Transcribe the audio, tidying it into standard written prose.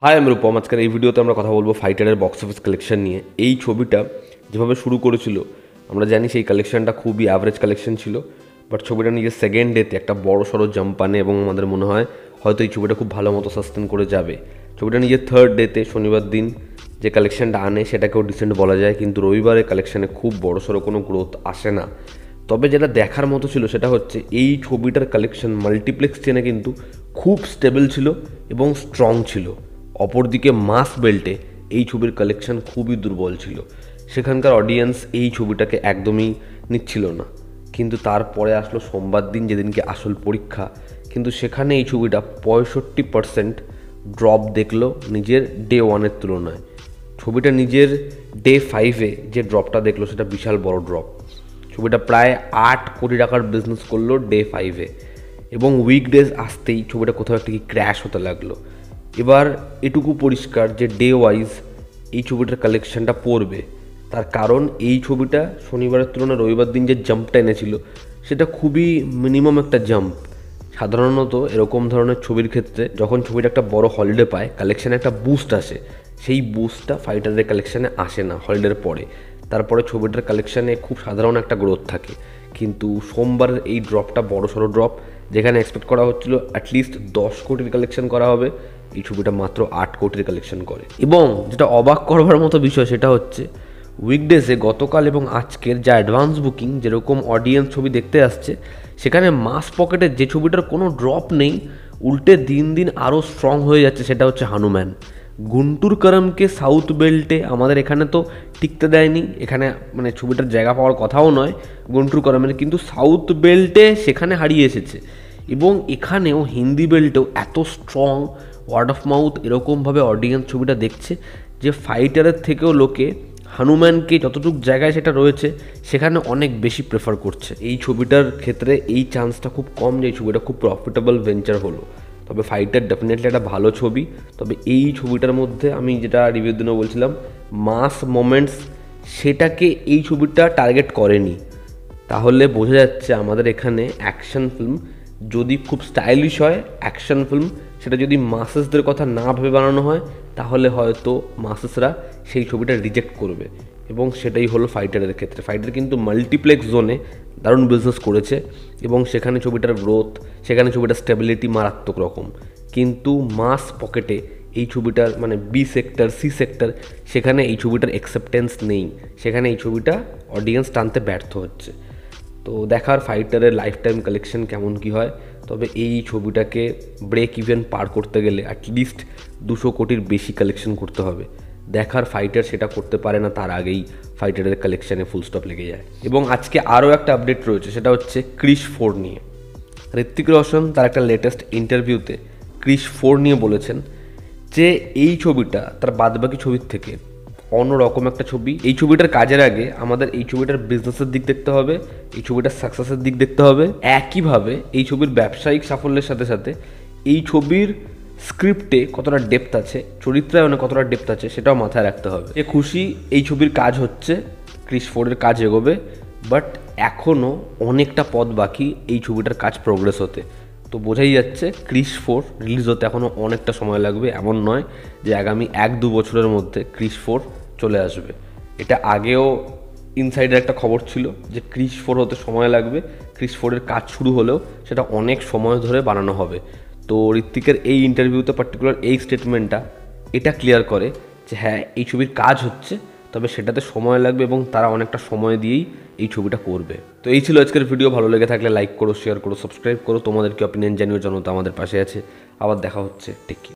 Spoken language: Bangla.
হাই, আমি রূপম। আজকের এই ভিডিওতে আমরা কথা বলবো ফাইটারের বক্স অফিস কালেকশন নিয়ে। এই ছবিটা যেভাবে শুরু করেছিল আমরা জানি সেই কালেকশনটা খুবই অ্যাভারেজ কালেকশন ছিল, বাট ছবিটা নিজের সেকেন্ড ডেতে একটা বড় সড়ো জাম্প আনে এবং আমাদের মনে হয় হয়তো এই ছবিটা খুব ভালো মতো সাস্টেন করে যাবে। ছবিটা নিজের থার্ড ডেতে শনিবার দিন যে কালেকশনটা আনে সেটাকেও ডিসেন্ট বলা যায়, কিন্তু রবিবারের কালেকশানে খুব বড় সড়ো কোনো গ্রোথ আসে না। তবে যেটা দেখার মতো ছিল সেটা হচ্ছে এই ছবিটার কালেকশন মাল্টিপ্লেক্স চেনে কিন্তু খুব স্টেবল ছিল এবং স্ট্রং ছিল। অপরদিকে মাস বেল্টে এই ছবির কালেকশন খুবই দুর্বল ছিল, সেখানকার অডিয়েন্স এই ছবিটাকে একদমই নিচ্ছিল না। কিন্তু তারপরে আসলো সোমবার দিন, যেদিনকে আসল পরীক্ষা, কিন্তু সেখানে এই ছবিটা 65% ড্রপ দেখলো নিজের ডে ওয়ানের তুলনায়। ছবিটা নিজের ডে 5-এ যে ড্রপটা দেখলো সেটা বিশাল বড় ড্রপ। ছবিটা প্রায় 8 কোটি টাকার বিজনেস করলো ডে 5-এ, এবং উইকডেজ আসতেই ছবিটা কোথাও একটা কি ক্র্যাশ হতে লাগলো। এবার এটুকু পরিষ্কার যে ডে ওয়াইজ এই ছবিটার কালেকশনটা পড়বে, তার কারণ এই ছবিটা শনিবারের তুলনায় রবিবার দিন যে জাম্পটা এনেছিল সেটা খুবই মিনিমাম একটা জাম্প। সাধারণত এরকম ধরনের ছবির ক্ষেত্রে যখন ছবিটা একটা বড় হলিডে পায়, কালেকশানে একটা বুস্ট আসে, সেই বুস্টটা ফাইটারের কালেকশানে আসে না হলিডের পরে। তারপরে ছবিটার কালেকশানে খুব সাধারণ একটা গ্রোথ থাকে, কিন্তু সোমবারের এই ড্রপটা বড় সড়ো ড্রপ, যেখানে এক্সপেক্ট করা হচ্ছিল অ্যাটলিস্ট 10 কোটির কালেকশন করা হবে, এই ছবিটা মাত্র 8 কোটির কালেকশন করে। এবং যেটা অবাক করবার মতো বিষয় সেটা হচ্ছে উইকডেজে গতকাল এবং আজকের যা অ্যাডভান্স বুকিং, যেরকম অডিয়েন্স ছবি দেখতে আসছে, সেখানে মাস পকেটের যে ছবিটার কোনো ড্রপ নেই, উল্টে দিন দিন আরও স্ট্রং হয়ে যাচ্ছে, সেটা হচ্ছে হনুমান। গুন্টুর করমকে সাউথ বেল্টে আমাদের এখানে তো টিকতে দেয়নি, এখানে মানে ছবিটার জায়গা পাওয়ার কথাও নয় গুন্টুর করমের, কিন্তু সাউথ বেল্টে সেখানে হারিয়ে এসেছে। এবং এখানেও হিন্দি বেল্টেও এত স্ট্রং ওয়ার্ড অফ মাউথ এরকমভাবে অডিয়েন্স ছবিটা দেখছে যে ফাইটারের থেকেও লোকে হনুমানকে যতটুকু জায়গায় সেটা রয়েছে সেখানে অনেক বেশি প্রেফার করছে। এই ছবিটার ক্ষেত্রে এই চান্সটা খুব কম যে এই ছবিটা খুব প্রফিটেবল ভেঞ্চার হলো। তবে ফাইটার ডেফিনেটলি একটা ভালো ছবি। তবে এই ছবিটার মধ্যে আমি যেটা রিভিউর দিনে বলছিলাম, মাস মোমেন্টস সেটাকে এই ছবিটা টার্গেট করেনি। তাহলে বোঝা যাচ্ছে আমাদের এখানে অ্যাকশন ফিল্ম যদি খুব স্টাইলিশ হয়, অ্যাকশন ফিল্ম সেটা যদি মাসেসদের কথা না ভেবে বানানো হয়, তাহলে হয়তো মাসেসরা সেই ছবিটা রিজেক্ট করবে। এবং সেটাই হলো ফাইটারের ক্ষেত্রে। ফাইটার কিন্তু মাল্টিপ্লেক্স জোনে দারুণ বিজনেস করেছে এবং সেখানে ছবিটার গ্রোথ, সেখানে ছবিটার স্টেবিলিটি মারাত্মক রকম। কিন্তু মাস পকেটে এই ছবিটার মানে বি সেক্টর, সি সেক্টর, সেখানে এই ছবিটার অ্যাকসেপ্টেন্স নেই, সেখানে এই ছবিটা অডিয়েন্স টানতে ব্যর্থ হচ্ছে। তো দেখার ফাইটারের লাইফ টাইম কালেকশন কেমন কি হয়। তবে এই ছবিটাকে ব্রেক ইভেন পার করতে গেলে অ্যাটলিস্ট 200 কোটির বেশি কালেকশন করতে হবে। দেখার ফাইটার সেটা করতে পারে না, তার আগেই ফাইটারের কালেকশানে ফুল স্টপ লেগে যায়। এবং আজকে আরও একটা আপডেট রয়েছে, সেটা হচ্ছে ক্রিশ 4 নিয়ে। ঋত্বিক রোশন তার একটা লেটেস্ট ইন্টারভিউতে ক্রিশ 4 নিয়ে বলেছেন যে এই ছবিটা তার বাদবাকি ছবির থেকে অন্যরকম একটা ছবি। এই ছবিটার কাজের আগে আমাদের এই ছবিটার বিজনেসের দিক দেখতে হবে, এই ছবিটার সাকসেসের দিক দেখতে হবে, একইভাবে এই ছবির ব্যবসায়িক সাফল্যের সাথে সাথে এই ছবির স্ক্রিপ্টে কতটা ডেপথ আছে, চরিত্রায়নে কতটা ডেপথ আছে সেটাও মাথায় রাখতে হবে। এ খুশি এই ছবির কাজ হচ্ছে, ক্রিশ 4-এর কাজ এগোবে, বাট এখনও অনেকটা পথ বাকি এই ছবিটার কাজ প্রোগ্রেস হতে। তো বোঝাই যাচ্ছে ক্রিশ 4 রিলিজ হতে এখনও অনেকটা সময় লাগবে। এমন নয় যে আগামী 1-2 বছরের মধ্যে ক্রিশ 4 চলে আসবে। এটা আগেও ইনসাইডের একটা খবর ছিল যে ক্রিশ 4 হতে সময় লাগবে, ক্রিশ 4-এর কাজ শুরু হলেও সেটা অনেক সময় ধরে বানানো হবে। তো ঋত্বিকের এই ইন্টারভিউতে পার্টিকুলার এই স্টেটমেন্টটা এটা ক্লিয়ার করে যে হ্যাঁ, এই ছবির কাজ হচ্ছে, তবে সেটাতে সময় লাগবে এবং তারা অনেকটা সময় দিয়েই এই ছবিটা করবে। তো এই ছিল আজকের ভিডিও। ভালো লেগে থাকলে লাইক করো, শেয়ার করো, সাবস্ক্রাইব করো। তোমাদের কি অপিনিয়ন জানিও, জনতা আমাদের পাশে আছে। আবার দেখা হচ্ছে, টেক কেয়ার।